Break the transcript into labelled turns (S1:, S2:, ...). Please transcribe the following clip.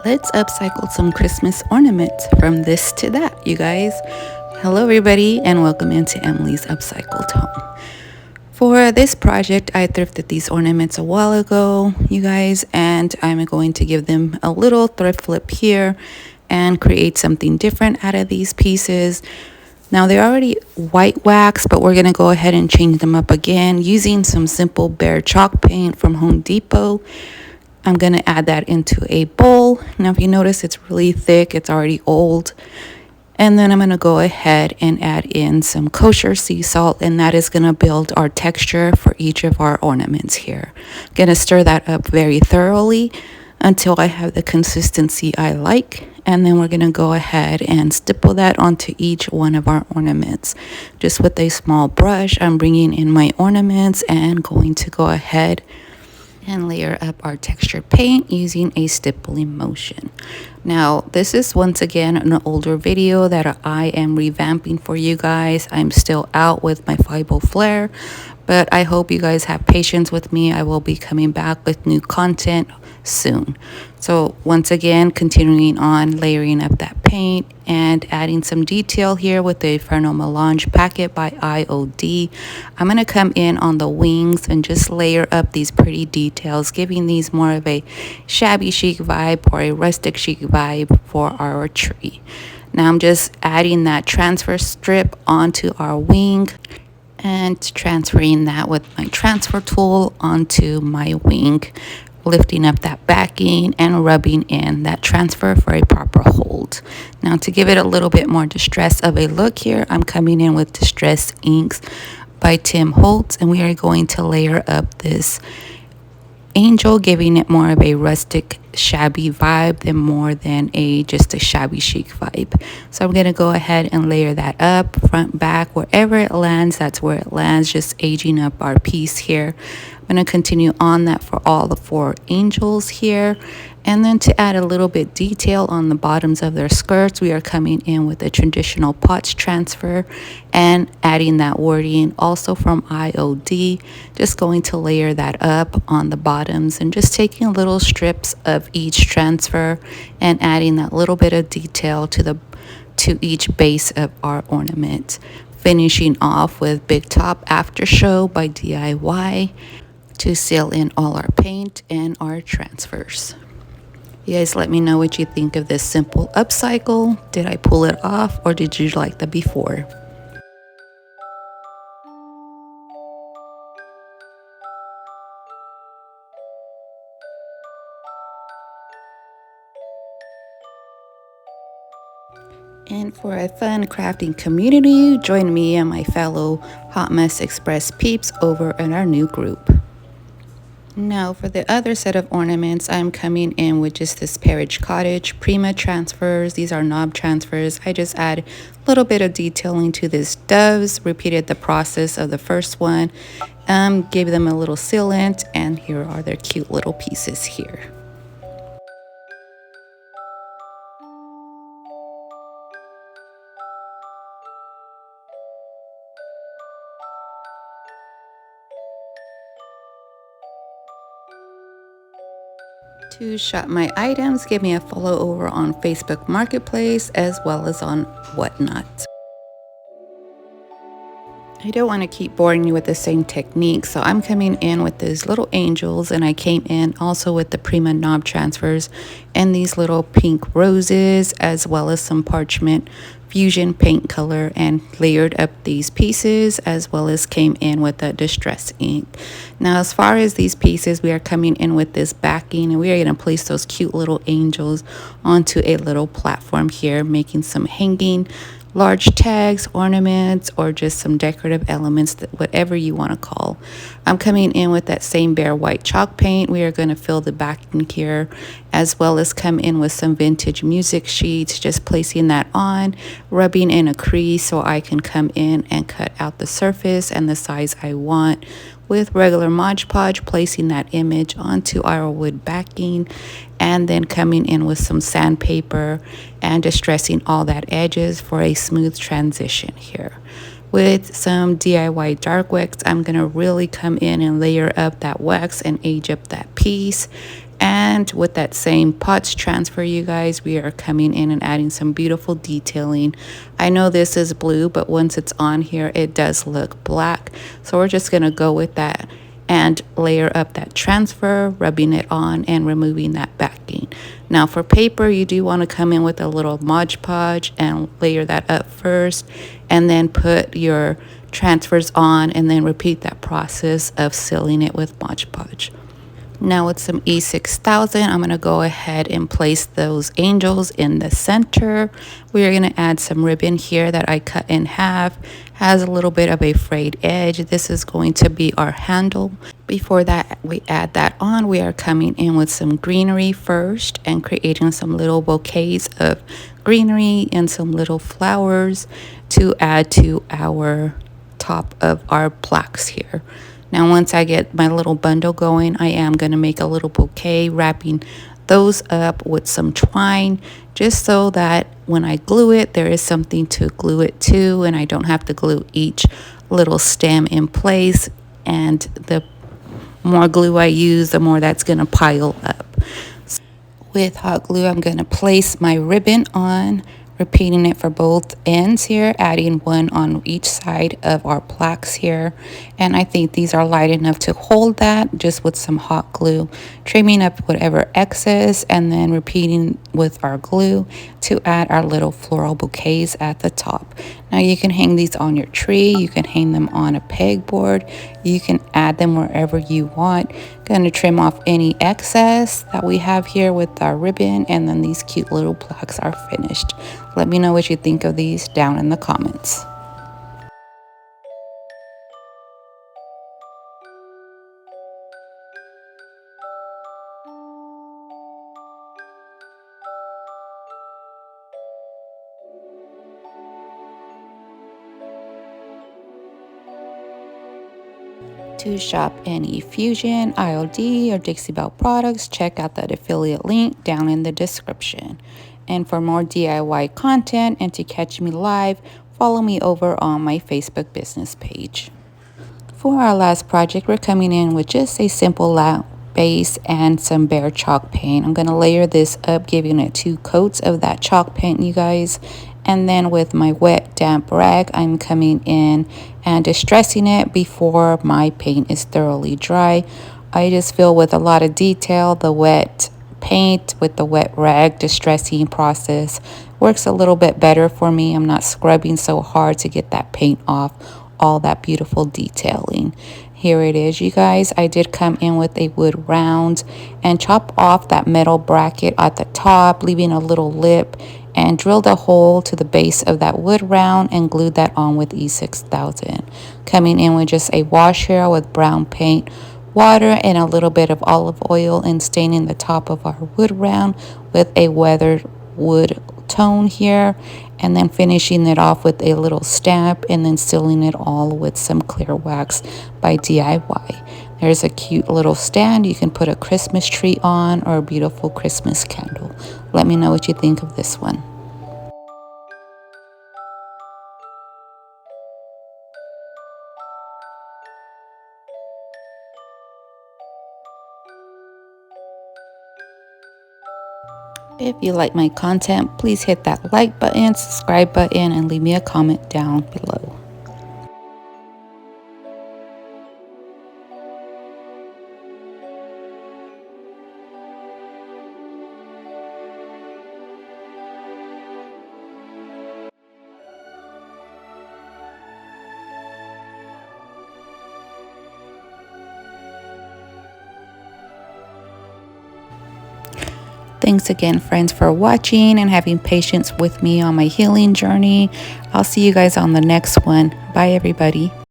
S1: Let's upcycle some Christmas ornaments from this to that, you guys. Hello, everybody, and welcome into Emily's Upcycled Home. For this project, I thrifted these ornaments a while ago, you guys, and I'm going to give them a little thrift flip here and create something different out of these pieces. Now, they're already white wax, but we're going to go ahead and change them up again using some simple bare chalk paint from Home Depot. I'm going to add that into a bowl. Now, if you notice, it's really thick. It's already old. And then I'm going to go ahead and add in some kosher sea salt, and that is going to build our texture for each of our ornaments here. I'm going to stir that up very thoroughly until I have the consistency I like. And then we're going to go ahead and stipple that onto each one of our ornaments. Just with a small brush, I'm bringing in my ornaments and going to go ahead and layer up our textured paint using a stippling motion. Now, this is once again an older video that I am revamping for you guys. I'm still out with my Fibo Flare, but I hope you guys have patience with me. I will be coming back with new content soon. So once again, continuing on layering up that paint and adding some detail here with the Inferno Melange packet by IOD. I'm going to come in on the wings and just layer up these pretty details, giving these more of a shabby chic vibe or a rustic chic vibe for our tree. Now I'm just adding that transfer strip onto our wing and transferring that with my transfer tool onto my wing, lifting up that backing and rubbing in that transfer for a proper hold. Now, to give it a little bit more distress of a look here, I'm coming in with Distress Inks by Tim Holtz, and we are going to layer up this angel, giving it more of a rustic shabby vibe than more than just a shabby chic vibe. So I'm going to go ahead and layer that up front, back, wherever it lands, that's where it lands, just aging up our piece here. I'm going to continue on that for all the 4 angels here. And then to add a little bit detail on the bottoms of their skirts, we are coming in with a traditional potch transfer and adding that wording also from IOD. Just going to layer that up on the bottoms and just taking little strips of each transfer and adding that little bit of detail to each base of our ornament. Finishing off with Big Top After Show by DIY to seal in all our paint and our transfers. You guys let me know what you think of this simple upcycle. Did I pull it off, or did you like the before? And for a fun crafting community, join me and my fellow Hot Mess Express peeps over in our new group. Now for the other set of ornaments, I'm coming in with just this Parrish Cottage Prima transfers. These are knob transfers. I just add a little bit of detailing to this doves, repeated the process of the first one, gave them a little sealant, and here are their cute little pieces here. To shop my items, give me a follow over on Facebook Marketplace as well as on Whatnot. I don't want to keep boring you with the same technique, so I'm coming in with these little angels, and I came in also with the Prima knob transfers and these little pink roses as well as some parchment fusion paint color, and layered up these pieces as well as came in with a distress ink. Now as far as these pieces, we are coming in with this backing, and we are going to place those cute little angels onto a little platform here, making some hanging large tags, ornaments, or just some decorative elements, that whatever you want to call. I'm coming in with that same bare white chalk paint. We are going to fill the backing here, as well as come in with some vintage music sheets, just placing that on, rubbing in a crease so I can come in and cut out the surface and the size I want. With regular Mod Podge, placing that image onto our wood backing, and then coming in with some sandpaper and distressing all that edges for a smooth transition here. With some DIY dark wax, I'm going to really come in and layer up that wax and age up that piece. And with that same pots transfer, you guys, we are coming in and adding some beautiful detailing. I know this is blue, but once it's on here, it does look black. So we're just going to go with that and layer up that transfer, rubbing it on and removing that backing. Now for paper, you do want to come in with a little Mod Podge and layer that up first, and then put your transfers on, and then repeat that process of sealing it with Mod Podge. Now with some E6000, I'm going to go ahead and place those angels in the center. We are going to add some ribbon here that I cut in half. Has a little bit of a frayed edge. This is going to be our handle. Before that we add that on, we are coming in with some greenery first and creating some little bouquets of greenery and some little flowers to add to our top of our plaques here. Now once I get my little bundle going, I am going to make a little bouquet, wrapping those up with some twine, just so that when I glue it, there is something to glue it to, and I don't have to glue each little stem in place. And the more glue I use, the more that's going to pile up. With hot glue, I'm going to place my ribbon on, repeating it for both ends here, adding one on each side of our plaques here. And I think these are light enough to hold that, just with some hot glue, trimming up whatever excess, and then repeating with our glue to add our little floral bouquets at the top. Now you can hang these on your tree, you can hang them on a pegboard, you can add them wherever you want. Going to trim off any excess that we have here with our ribbon, and then these cute little plaques are finished. Let me know what you think of these down in the comments. To shop any Fusion, IOD, or Dixie Belle products, check out that affiliate link down in the description. And for more DIY content and to catch me live, follow me over on my Facebook business page. For our last project, we're coming in with just a simple loud base and some bare chalk paint. I'm going to layer this up, giving it 2 coats of that chalk paint, you guys. And then with my wet damp rag, I'm coming in and distressing it before my paint is thoroughly dry. I just feel with a lot of detail, the wet paint with the wet rag distressing process works a little bit better for me. I'm not scrubbing so hard to get that paint off all that beautiful detailing. Here it is, you guys. I did come in with a wood round and chop off that metal bracket at the top, leaving a little lip, and drilled a hole to the base of that wood round and glued that on with E6000. Coming in with just a wash here with brown paint, water, and a little bit of olive oil, and staining the top of our wood round with a weathered wood tone here, and then finishing it off with a little stamp, and then sealing it all with some clear wax by DIY. There's a cute little stand you can put a Christmas tree on, or a beautiful Christmas candle. Let me know what you think of this one. If you like my content, please hit that like button, subscribe button, and leave me a comment down below. Thanks again, friends, for watching and having patience with me on my healing journey. I'll see you guys on the next one. Bye, everybody.